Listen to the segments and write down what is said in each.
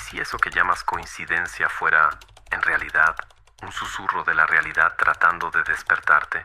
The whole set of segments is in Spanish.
si eso que llamas coincidencia fuera, en realidad, un susurro de la realidad tratando de despertarte?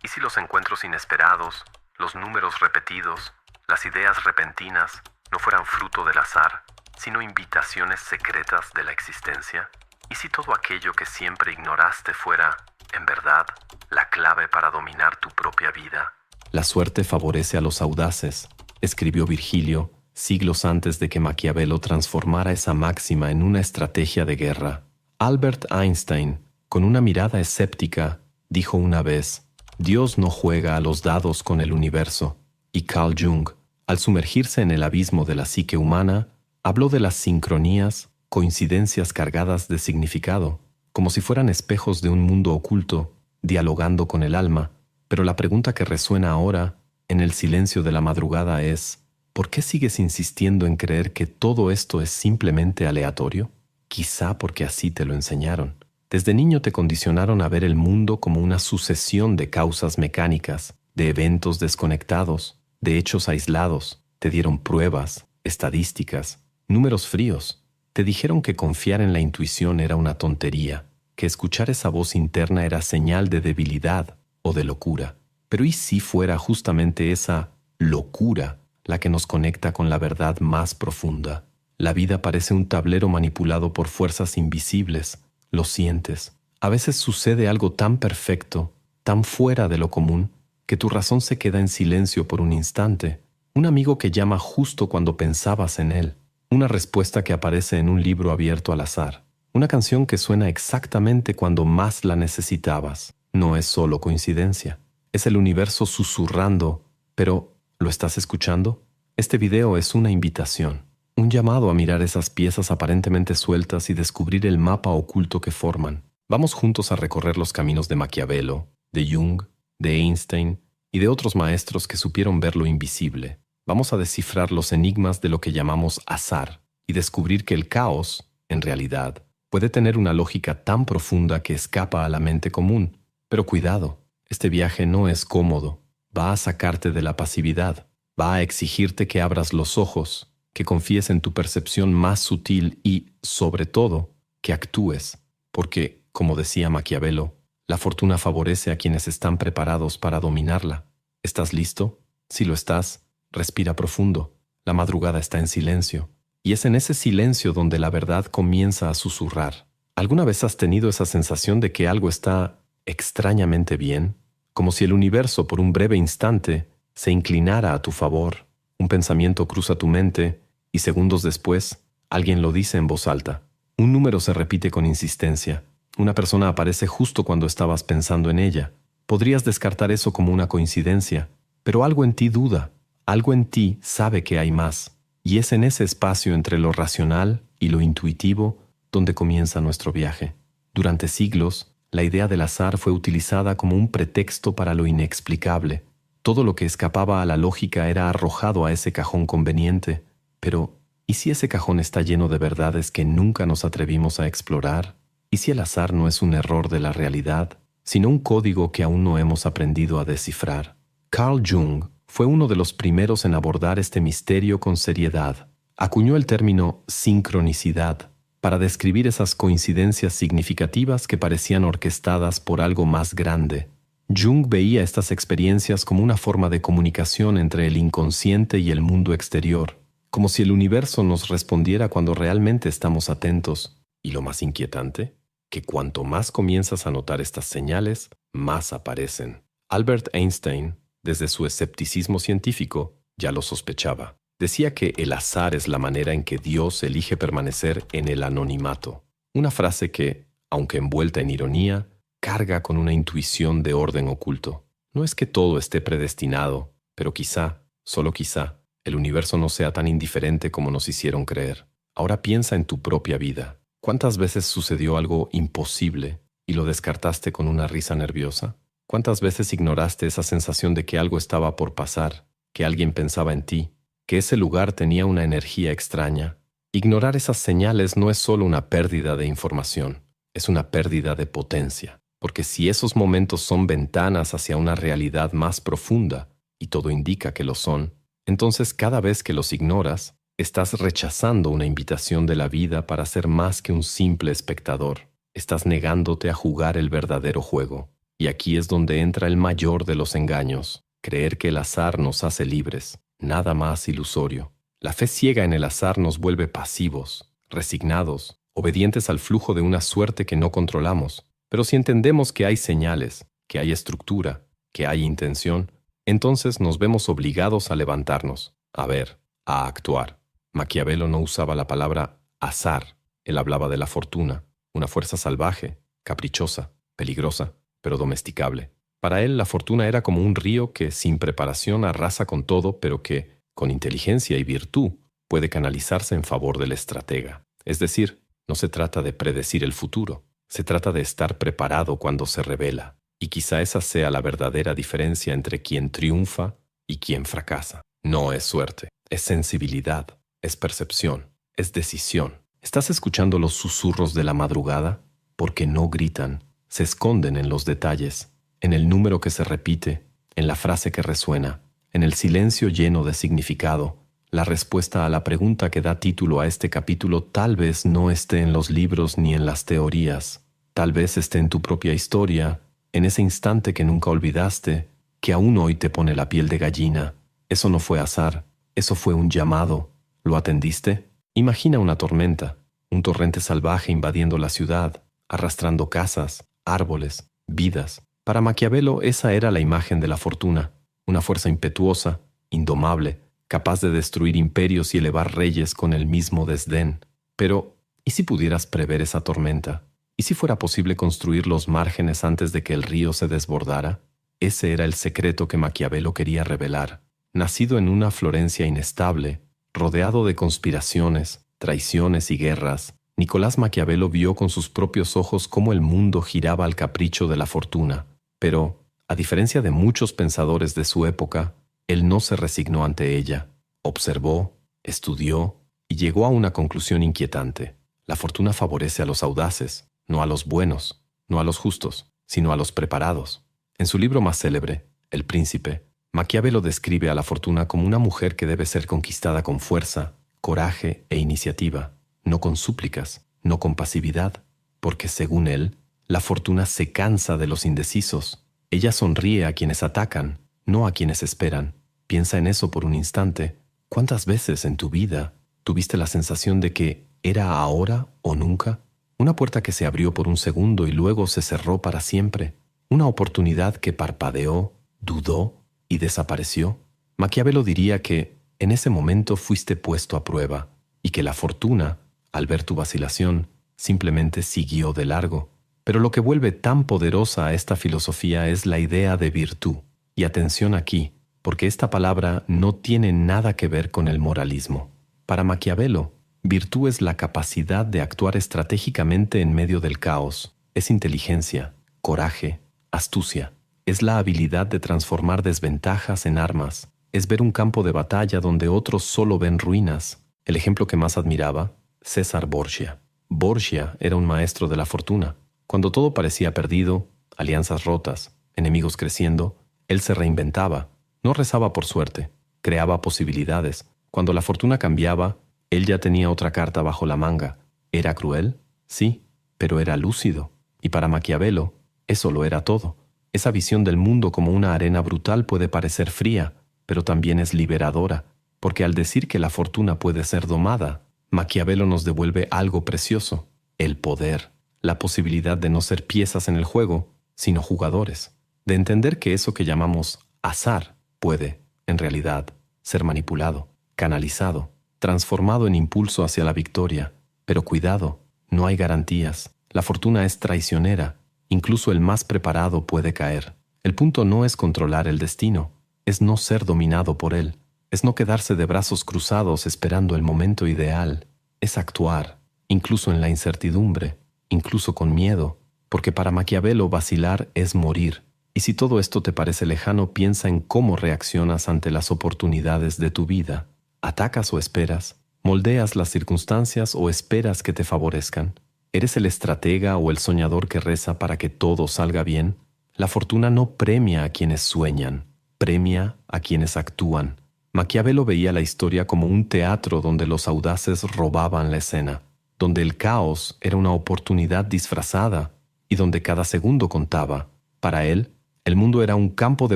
¿Y si los encuentros inesperados, los números repetidos, las ideas repentinas, no fueran fruto del azar, sino invitaciones secretas de la existencia? ¿Y si todo aquello que siempre ignoraste fuera, en verdad, la clave para dominar tu propia vida? La suerte favorece a los audaces, escribió Virgilio, siglos antes de que Maquiavelo transformara esa máxima en una estrategia de guerra. Albert Einstein, con una mirada escéptica, dijo una vez: Dios no juega a los dados con el universo. Y Carl Jung, al sumergirse en el abismo de la psique humana, habló de las sincronías, coincidencias cargadas de significado, como si fueran espejos de un mundo oculto, dialogando con el alma. Pero la pregunta que resuena ahora, en el silencio de la madrugada, es: ¿por qué sigues insistiendo en creer que todo esto es simplemente aleatorio? Quizá porque así te lo enseñaron. Desde niño te condicionaron a ver el mundo como una sucesión de causas mecánicas, de eventos desconectados, de hechos aislados. Te dieron pruebas, estadísticas, números fríos. Te dijeron que confiar en la intuición era una tontería, que escuchar esa voz interna era señal de debilidad o de locura. Pero ¿y si fuera justamente esa locura la que nos conecta con la verdad más profunda? La vida parece un tablero manipulado por fuerzas invisibles. Lo sientes. A veces sucede algo tan perfecto, tan fuera de lo común, que tu razón se queda en silencio por un instante. Un amigo que llama justo cuando pensabas en él. Una respuesta que aparece en un libro abierto al azar. Una canción que suena exactamente cuando más la necesitabas. No es solo coincidencia. Es el universo susurrando. Pero, ¿lo estás escuchando? Este video es una invitación. Un llamado a mirar esas piezas aparentemente sueltas y descubrir el mapa oculto que forman. Vamos juntos a recorrer los caminos de Maquiavelo, de Jung, de Einstein y de otros maestros que supieron ver lo invisible. Vamos a descifrar los enigmas de lo que llamamos azar y descubrir que el caos, en realidad, puede tener una lógica tan profunda que escapa a la mente común. Pero cuidado, este viaje no es cómodo. Va a sacarte de la pasividad. Va a exigirte que abras los ojos, que confíes en tu percepción más sutil y, sobre todo, que actúes. Porque, como decía Maquiavelo, la fortuna favorece a quienes están preparados para dominarla. ¿Estás listo? Si lo estás, respira profundo. La madrugada está en silencio. Y es en ese silencio donde la verdad comienza a susurrar. ¿Alguna vez has tenido esa sensación de que algo está extrañamente bien? Como si el universo, por un breve instante, se inclinara a tu favor. Un pensamiento cruza tu mente y segundos después, alguien lo dice en voz alta. Un número se repite con insistencia. Una persona aparece justo cuando estabas pensando en ella. Podrías descartar eso como una coincidencia, pero algo en ti duda. Algo en ti sabe que hay más. Y es en ese espacio entre lo racional y lo intuitivo donde comienza nuestro viaje. Durante siglos, la idea del azar fue utilizada como un pretexto para lo inexplicable. Todo lo que escapaba a la lógica era arrojado a ese cajón conveniente. Pero, ¿y si ese cajón está lleno de verdades que nunca nos atrevimos a explorar? ¿Y si el azar no es un error de la realidad, sino un código que aún no hemos aprendido a descifrar? Carl Jung fue uno de los primeros en abordar este misterio con seriedad. Acuñó el término sincronicidad para describir esas coincidencias significativas que parecían orquestadas por algo más grande. Jung veía estas experiencias como una forma de comunicación entre el inconsciente y el mundo exterior, como si el universo nos respondiera cuando realmente estamos atentos. Y lo más inquietante, que cuanto más comienzas a notar estas señales, más aparecen. Albert Einstein, desde su escepticismo científico, ya lo sospechaba. Decía que el azar es la manera en que Dios elige permanecer en el anonimato. Una frase que, aunque envuelta en ironía, carga con una intuición de orden oculto. No es que todo esté predestinado, pero quizá, solo quizá, el universo no sea tan indiferente como nos hicieron creer. Ahora piensa en tu propia vida. ¿Cuántas veces sucedió algo imposible y lo descartaste con una risa nerviosa? ¿Cuántas veces ignoraste esa sensación de que algo estaba por pasar, que alguien pensaba en ti, que ese lugar tenía una energía extraña? Ignorar esas señales no es solo una pérdida de información, es una pérdida de potencia. Porque si esos momentos son ventanas hacia una realidad más profunda, y todo indica que lo son, entonces cada vez que los ignoras, Estás rechazando una invitación de la vida para ser más que un simple espectador. Estás negándote a jugar el verdadero juego. Y aquí es donde entra el mayor de los engaños: creer que el azar nos hace libres. Nada más ilusorio. La fe ciega en el azar nos vuelve pasivos, resignados, obedientes al flujo de una suerte que no controlamos. Pero si entendemos que hay señales, que hay estructura, que hay intención, entonces nos vemos obligados a levantarnos, a ver, a actuar. Maquiavelo no usaba la palabra azar. Él hablaba de la fortuna, una fuerza salvaje, caprichosa, peligrosa, pero domesticable. Para él, la fortuna era como un río que, sin preparación, arrasa con todo, pero que, con inteligencia y virtud, puede canalizarse en favor del estratega. Es decir, no se trata de predecir el futuro, se trata de estar preparado cuando se revela. Y quizá esa sea la verdadera diferencia entre quien triunfa y quien fracasa. No es suerte, es sensibilidad, es percepción, es decisión. ¿Estás escuchando los susurros de la madrugada? Porque no gritan, se esconden en los detalles, en el número que se repite, en la frase que resuena, en el silencio lleno de significado. La respuesta a la pregunta que da título a este capítulo tal vez no esté en los libros ni en las teorías. Tal vez esté en tu propia historia, en ese instante que nunca olvidaste, que aún hoy te pone la piel de gallina. Eso no fue azar, eso fue un llamado. ¿Lo atendiste? Imagina una tormenta, un torrente salvaje invadiendo la ciudad, arrastrando casas, árboles, vidas. Para Maquiavelo esa era la imagen de la fortuna, una fuerza impetuosa, indomable, capaz de destruir imperios y elevar reyes con el mismo desdén. Pero, ¿y si pudieras prever esa tormenta? ¿Y si fuera posible construir los márgenes antes de que el río se desbordara? Ese era el secreto que Maquiavelo quería revelar. Nacido en una Florencia inestable, rodeado de conspiraciones, traiciones y guerras, Nicolás Maquiavelo vio con sus propios ojos cómo el mundo giraba al capricho de la fortuna. Pero, a diferencia de muchos pensadores de su época, él no se resignó ante ella. Observó, estudió y llegó a una conclusión inquietante. La fortuna favorece a los audaces, no a los buenos, no a los justos, sino a los preparados. En su libro más célebre, El Príncipe, Maquiavelo describe a la fortuna como una mujer que debe ser conquistada con fuerza, coraje e iniciativa, no con súplicas, no con pasividad, porque según él, la fortuna se cansa de los indecisos. Ella sonríe a quienes atacan, no a quienes esperan. Piensa en eso por un instante. ¿Cuántas veces en tu vida tuviste la sensación de que era ahora o nunca? Una puerta que se abrió por un segundo y luego se cerró para siempre. Una oportunidad que parpadeó, dudó y desapareció. Maquiavelo diría que en ese momento fuiste puesto a prueba y que la fortuna, al ver tu vacilación, simplemente siguió de largo. Pero lo que vuelve tan poderosa a esta filosofía es la idea de virtud. Y atención aquí, porque esta palabra no tiene nada que ver con el moralismo. Para Maquiavelo, virtud es la capacidad de actuar estratégicamente en medio del caos. Es inteligencia, coraje, astucia. Es la habilidad de transformar desventajas en armas. Es ver un campo de batalla donde otros solo ven ruinas. El ejemplo que más admiraba, César Borgia. Borgia era un maestro de la fortuna. Cuando todo parecía perdido, alianzas rotas, enemigos creciendo, él se reinventaba. No rezaba por suerte, creaba posibilidades. Cuando la fortuna cambiaba, él ya tenía otra carta bajo la manga. ¿Era cruel? Sí, pero era lúcido. Y para Maquiavelo, eso lo era todo. Esa visión del mundo como una arena brutal puede parecer fría, pero también es liberadora, porque al decir que la fortuna puede ser domada, Maquiavelo nos devuelve algo precioso: el poder, la posibilidad de no ser piezas en el juego, sino jugadores, de entender que eso que llamamos azar puede, en realidad, ser manipulado, canalizado, transformado en impulso hacia la victoria. Pero cuidado, no hay garantías. La fortuna es traicionera. Incluso el más preparado puede caer. El punto no es controlar el destino, es no ser dominado por él, es no quedarse de brazos cruzados esperando el momento ideal, es actuar, incluso en la incertidumbre, incluso con miedo, porque para Maquiavelo vacilar es morir. Y si todo esto te parece lejano, piensa en cómo reaccionas ante las oportunidades de tu vida. ¿Atacas o esperas? ¿Moldeas las circunstancias o esperas que te favorezcan? ¿Eres el estratega o el soñador que reza para que todo salga bien? La fortuna no premia a quienes sueñan, premia a quienes actúan. Maquiavelo veía la historia como un teatro donde los audaces robaban la escena, donde el caos era una oportunidad disfrazada y donde cada segundo contaba. Para él, el mundo era un campo de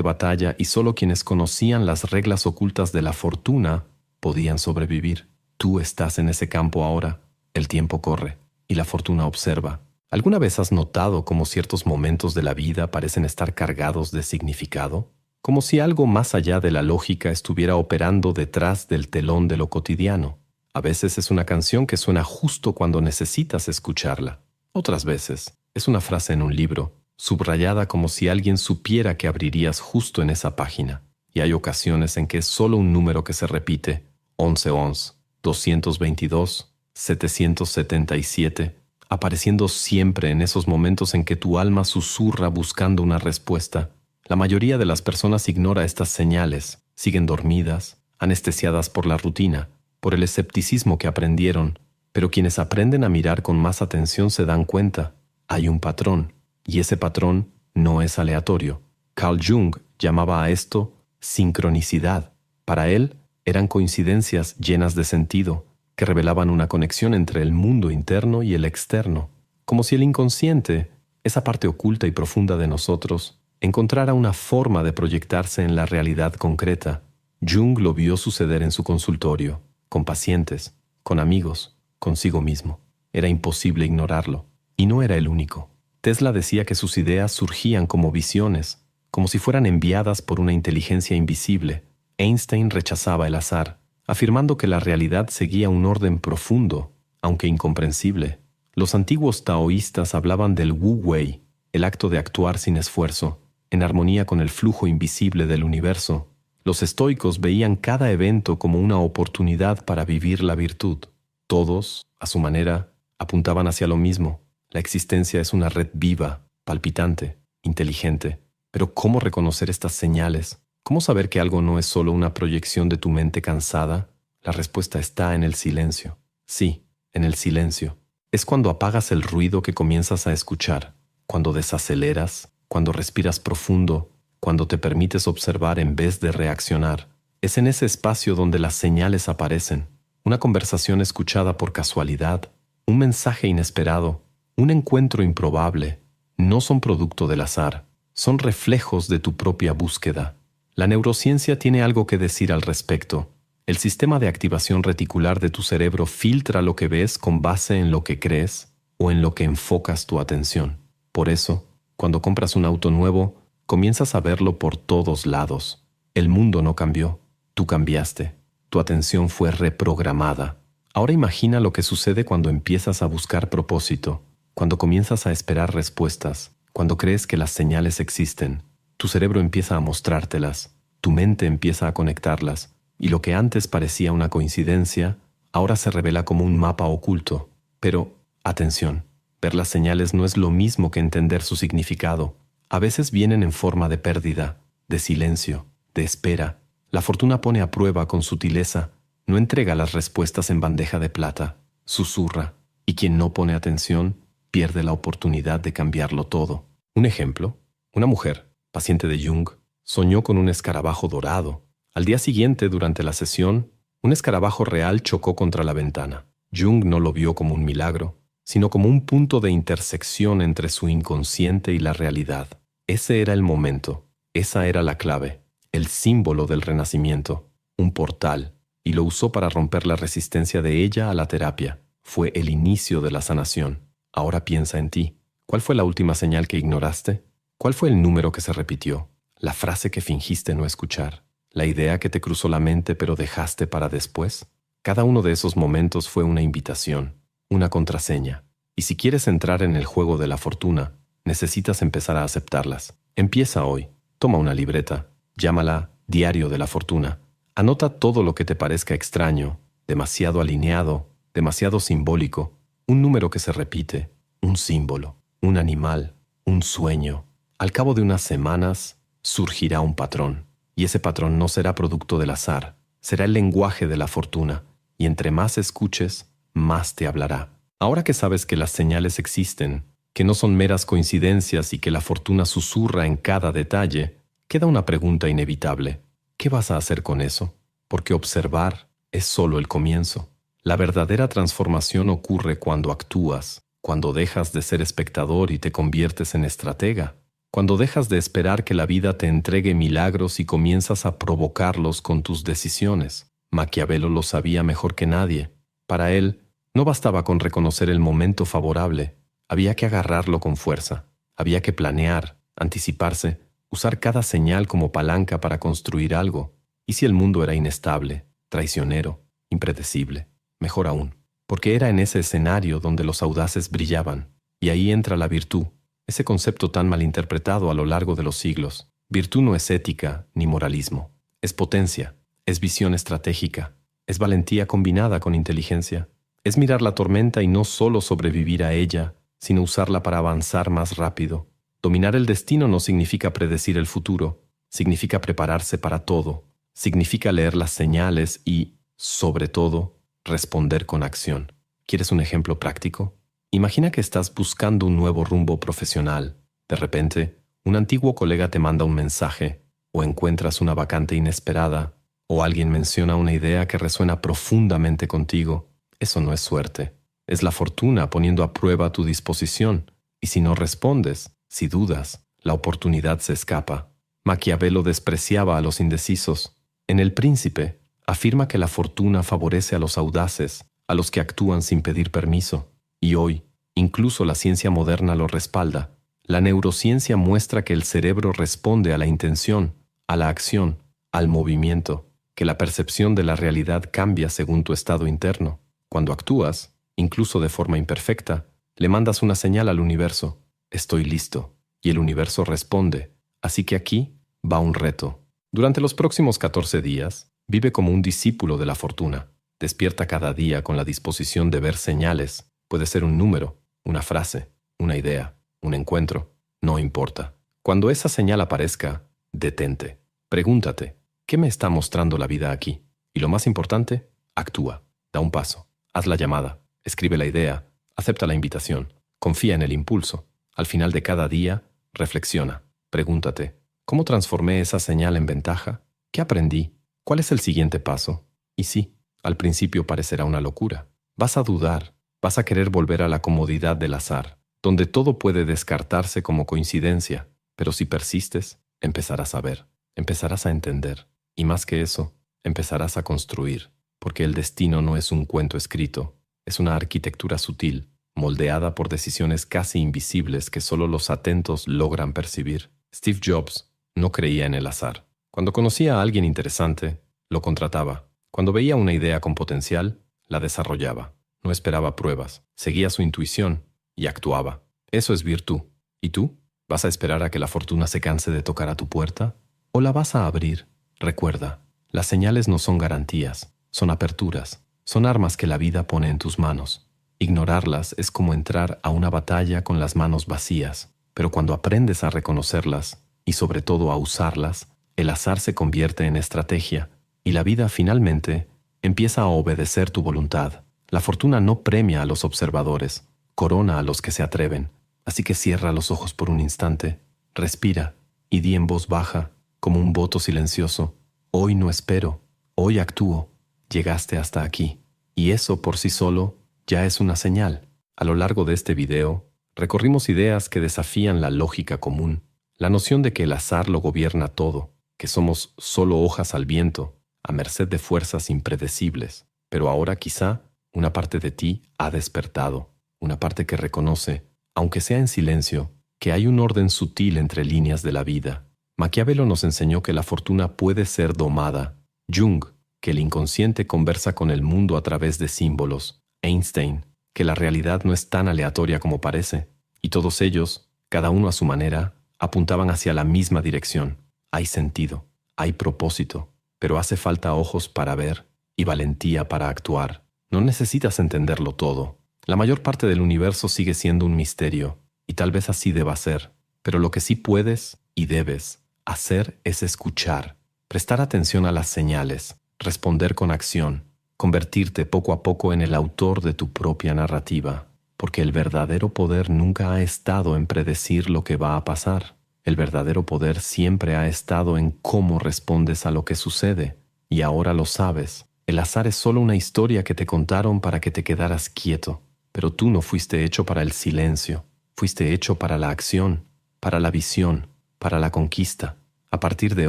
batalla y solo quienes conocían las reglas ocultas de la fortuna podían sobrevivir. Tú estás en ese campo ahora. El tiempo corre y la fortuna observa. ¿Alguna vez has notado cómo ciertos momentos de la vida parecen estar cargados de significado? Como si algo más allá de la lógica estuviera operando detrás del telón de lo cotidiano. A veces es una canción que suena justo cuando necesitas escucharla. Otras veces es una frase en un libro, subrayada como si alguien supiera que abrirías justo en esa página. Y hay ocasiones en que es solo un número que se repite: 1111, 222, 777, apareciendo siempre en esos momentos en que tu alma susurra buscando una respuesta. La mayoría de las personas ignora estas señales, siguen dormidas, anestesiadas por la rutina, por el escepticismo que aprendieron, pero quienes aprenden a mirar con más atención se dan cuenta. Hay un patrón, y ese patrón no es aleatorio. Carl Jung llamaba a esto sincronicidad. Para él, eran coincidencias llenas de sentido, que revelaban una conexión entre el mundo interno y el externo, como si el inconsciente, esa parte oculta y profunda de nosotros, encontrara una forma de proyectarse en la realidad concreta. Jung lo vio suceder en su consultorio, con pacientes, con amigos, consigo mismo. Era imposible ignorarlo, y no era el único. Tesla decía que sus ideas surgían como visiones, como si fueran enviadas por una inteligencia invisible. Einstein rechazaba el azar, afirmando que la realidad seguía un orden profundo, aunque incomprensible. Los antiguos taoístas hablaban del Wu Wei, el acto de actuar sin esfuerzo, en armonía con el flujo invisible del universo. Los estoicos veían cada evento como una oportunidad para vivir la virtud. Todos, a su manera, apuntaban hacia lo mismo. La existencia es una red viva, palpitante, inteligente. Pero ¿cómo reconocer estas señales? ¿Cómo saber que algo no es solo una proyección de tu mente cansada? La respuesta está en el silencio. Sí, en el silencio. Es cuando apagas el ruido que comienzas a escuchar, cuando desaceleras, cuando respiras profundo, cuando te permites observar en vez de reaccionar. Es en ese espacio donde las señales aparecen. Una conversación escuchada por casualidad, un mensaje inesperado, un encuentro improbable, no son producto del azar, son reflejos de tu propia búsqueda. La neurociencia tiene algo que decir al respecto. El sistema de activación reticular de tu cerebro filtra lo que ves con base en lo que crees o en lo que enfocas tu atención. Por eso, cuando compras un auto nuevo, comienzas a verlo por todos lados. El mundo no cambió, tú cambiaste. Tu atención fue reprogramada. Ahora imagina lo que sucede cuando empiezas a buscar propósito, cuando comienzas a esperar respuestas, cuando crees que las señales existen. Tu cerebro empieza a mostrártelas, tu mente empieza a conectarlas, y lo que antes parecía una coincidencia, ahora se revela como un mapa oculto. Pero, atención, ver las señales no es lo mismo que entender su significado. A veces vienen en forma de pérdida, de silencio, de espera. La fortuna pone a prueba con sutileza, no entrega las respuestas en bandeja de plata, susurra, y quien no pone atención pierde la oportunidad de cambiarlo todo. Un ejemplo, una mujer, paciente de Jung, soñó con un escarabajo dorado. Al día siguiente, durante la sesión, un escarabajo real chocó contra la ventana. Jung no lo vio como un milagro, sino como un punto de intersección entre su inconsciente y la realidad. Ese era el momento, esa era la clave, el símbolo del renacimiento, un portal, y lo usó para romper la resistencia de ella a la terapia. Fue el inicio de la sanación. Ahora piensa en ti. ¿Cuál fue la última señal que ignoraste? ¿Cuál fue el número que se repitió? ¿La frase que fingiste no escuchar? ¿La idea que te cruzó la mente pero dejaste para después? Cada uno de esos momentos fue una invitación, una contraseña. Y si quieres entrar en el juego de la fortuna, necesitas empezar a aceptarlas. Empieza hoy. Toma una libreta. Llámala Diario de la Fortuna. Anota todo lo que te parezca extraño, demasiado alineado, demasiado simbólico. Un número que se repite, un símbolo, un animal, un sueño. Al cabo de unas semanas, surgirá un patrón. Y ese patrón no será producto del azar. Será el lenguaje de la fortuna. Y entre más escuches, más te hablará. Ahora que sabes que las señales existen, que no son meras coincidencias y que la fortuna susurra en cada detalle, queda una pregunta inevitable. ¿Qué vas a hacer con eso? porque observar es solo el comienzo. La verdadera transformación ocurre cuando actúas, cuando dejas de ser espectador y te conviertes en estratega, cuando dejas de esperar que la vida te entregue milagros y comienzas a provocarlos con tus decisiones. Maquiavelo lo sabía mejor que nadie. Para él, no bastaba con reconocer el momento favorable, había que agarrarlo con fuerza, había que planear, anticiparse, usar cada señal como palanca para construir algo. ¿Y si el mundo era inestable, traicionero, impredecible? Mejor aún, porque era en ese escenario donde los audaces brillaban. Y ahí entra la virtud, ese concepto tan malinterpretado a lo largo de los siglos. Virtud no es ética ni moralismo, es potencia, es visión estratégica, es valentía combinada con inteligencia. Es mirar la tormenta y no solo sobrevivir a ella, sino usarla para avanzar más rápido. Dominar el destino no significa predecir el futuro, significa prepararse para todo, significa leer las señales y, sobre todo, responder con acción. ¿Quieres un ejemplo práctico? Imagina que estás buscando un nuevo rumbo profesional. De repente, un antiguo colega te manda un mensaje, o encuentras una vacante inesperada, o alguien menciona una idea que resuena profundamente contigo. Eso no es suerte. Es la fortuna poniendo a prueba tu disposición. Y si no respondes, si dudas, la oportunidad se escapa. Maquiavelo despreciaba a los indecisos. En El Príncipe, afirma que la fortuna favorece a los audaces, a los que actúan sin pedir permiso. Y hoy, incluso la ciencia moderna lo respalda. La neurociencia muestra que el cerebro responde a la intención, a la acción, al movimiento, que la percepción de la realidad cambia según tu estado interno. Cuando actúas, incluso de forma imperfecta, le mandas una señal al universo: estoy listo. Y el universo responde. Así que aquí va un reto. Durante los próximos 14 días, vive como un discípulo de la fortuna. Despierta cada día con la disposición de ver señales. Puede ser un número, una frase, una idea, un encuentro. No importa. Cuando esa señal aparezca, detente. Pregúntate, ¿qué me está mostrando la vida aquí? Y lo más importante, actúa. Da un paso. Haz la llamada. Escribe la idea. Acepta la invitación. Confía en el impulso. Al final de cada día, reflexiona. Pregúntate, ¿cómo transformé esa señal en ventaja? ¿Qué aprendí? ¿Cuál es el siguiente paso? Y sí, al principio parecerá una locura. Vas a dudar. Vas a querer volver a la comodidad del azar, donde todo puede descartarse como coincidencia. Pero si persistes, empezarás a ver, empezarás a entender. Y más que eso, empezarás a construir. Porque el destino no es un cuento escrito, es una arquitectura sutil, moldeada por decisiones casi invisibles que solo los atentos logran percibir. Steve Jobs no creía en el azar. Cuando conocía a alguien interesante, lo contrataba. Cuando veía una idea con potencial, la desarrollaba. No esperaba pruebas, seguía su intuición y actuaba. Eso es virtud. ¿Y tú? ¿Vas a esperar a que la fortuna se canse de tocar a tu puerta? ¿O la vas a abrir? Recuerda, las señales no son garantías, son aperturas, son armas que la vida pone en tus manos. Ignorarlas es como entrar a una batalla con las manos vacías, pero cuando aprendes a reconocerlas y sobre todo a usarlas, el azar se convierte en estrategia y la vida finalmente empieza a obedecer tu voluntad. La fortuna no premia a los observadores, corona a los que se atreven. Así que cierra los ojos por un instante, respira y di en voz baja, como un voto silencioso: hoy no espero, hoy actúo. Llegaste hasta aquí. Y eso por sí solo ya es una señal. A lo largo de este video, recorrimos ideas que desafían la lógica común, la noción de que el azar lo gobierna todo, que somos solo hojas al viento, a merced de fuerzas impredecibles. Pero ahora quizá una parte de ti ha despertado, una parte que reconoce, aunque sea en silencio, que hay un orden sutil entre líneas de la vida. Maquiavelo nos enseñó que la fortuna puede ser domada. Jung, que el inconsciente conversa con el mundo a través de símbolos. Einstein, que la realidad no es tan aleatoria como parece. Y todos ellos, cada uno a su manera, apuntaban hacia la misma dirección. Hay sentido, hay propósito, pero hace falta ojos para ver y valentía para actuar. No necesitas entenderlo todo. La mayor parte del universo sigue siendo un misterio, y tal vez así deba ser. Pero lo que sí puedes y debes hacer es escuchar, prestar atención a las señales, responder con acción, convertirte poco a poco en el autor de tu propia narrativa, porque el verdadero poder nunca ha estado en predecir lo que va a pasar. El verdadero poder siempre ha estado en cómo respondes a lo que sucede. y ahora lo sabes. El azar es solo una historia que te contaron para que te quedaras quieto, pero tú no fuiste hecho para el silencio, fuiste hecho para la acción, para la visión, para la conquista. A partir de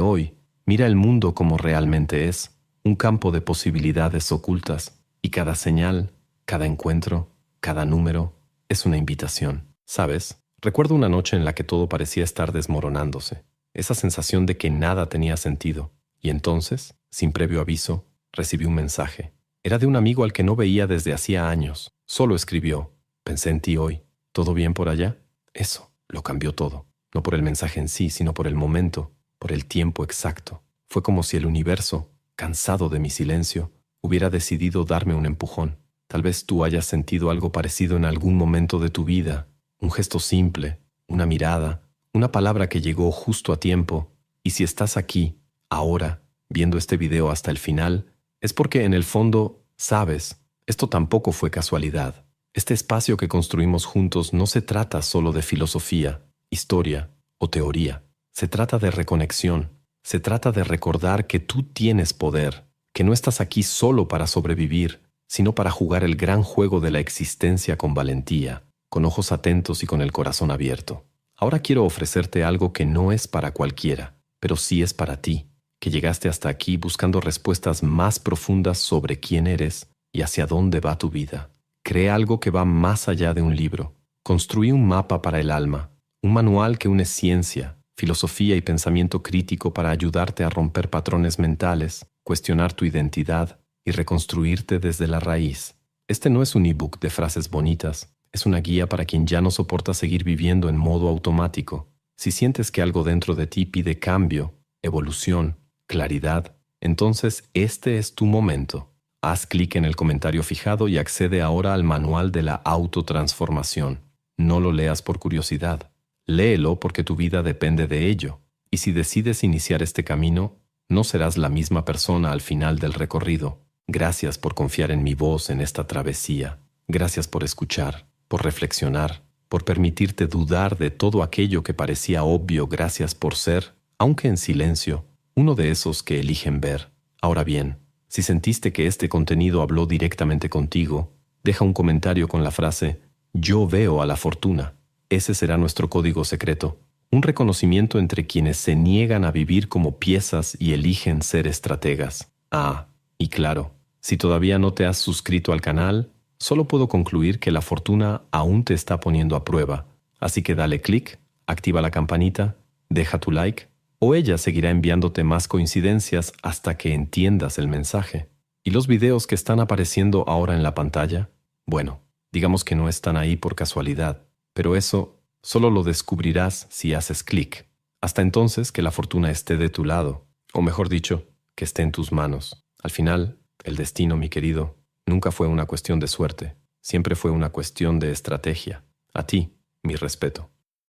hoy, mira el mundo como realmente es, un campo de posibilidades ocultas, y cada señal, cada encuentro, cada número, es una invitación. ¿Sabes? Recuerdo una noche en la que todo parecía estar desmoronándose, esa sensación de que nada tenía sentido, y entonces, sin previo aviso, recibí un mensaje. Era de un amigo al que no veía desde hacía años. Solo escribió: pensé en ti hoy. ¿Todo bien por allá? Eso lo cambió todo. No por el mensaje en sí, sino por el momento, por el tiempo exacto. Fue como si el universo, cansado de mi silencio, hubiera decidido darme un empujón. Tal vez tú hayas sentido algo parecido en algún momento de tu vida. Un gesto simple, una mirada, una palabra que llegó justo a tiempo. Y si estás aquí, ahora, viendo este video hasta el final, es porque en el fondo, sabes, esto tampoco fue casualidad. Este espacio que construimos juntos no se trata solo de filosofía, historia o teoría. Se trata de reconexión. Se trata de recordar que tú tienes poder, que no estás aquí solo para sobrevivir, sino para jugar el gran juego de la existencia con valentía, con ojos atentos y con el corazón abierto. Ahora quiero ofrecerte algo que no es para cualquiera, pero sí es para ti, que llegaste hasta aquí buscando respuestas más profundas sobre quién eres y hacia dónde va tu vida. Crea algo que va más allá de un libro. Construí un mapa para el alma, un manual que une ciencia, filosofía y pensamiento crítico para ayudarte a romper patrones mentales, cuestionar tu identidad y reconstruirte desde la raíz. Este no es un ebook de frases bonitas, es una guía para quien ya no soporta seguir viviendo en modo automático. Si sientes que algo dentro de ti pide cambio, evolución, claridad, entonces este es tu momento. Haz clic en el comentario fijado y accede ahora al manual de la autotransformación. No lo leas por curiosidad. Léelo porque tu vida depende de ello. Y si decides iniciar este camino, no serás la misma persona al final del recorrido. Gracias por confiar en mi voz en esta travesía. Gracias por escuchar, por reflexionar, por permitirte dudar de todo aquello que parecía obvio. Gracias por ser, aunque en silencio, uno de esos que eligen ver. Ahora bien, si sentiste que este contenido habló directamente contigo, deja un comentario con la frase «Yo veo a la fortuna». Ese será nuestro código secreto, un reconocimiento entre quienes se niegan a vivir como piezas y eligen ser estrategas. Ah, y claro, si todavía no te has suscrito al canal, solo puedo concluir que la fortuna aún te está poniendo a prueba. Así que dale clic, activa la campanita, deja tu like, o ella seguirá enviándote más coincidencias hasta que entiendas el mensaje. ¿Y los videos que están apareciendo ahora en la pantalla? Bueno, digamos que no están ahí por casualidad, pero eso solo lo descubrirás si haces clic. Hasta entonces, que la fortuna esté de tu lado, o mejor dicho, que esté en tus manos. Al final, el destino, mi querido, nunca fue una cuestión de suerte, siempre fue una cuestión de estrategia. A ti, mi respeto.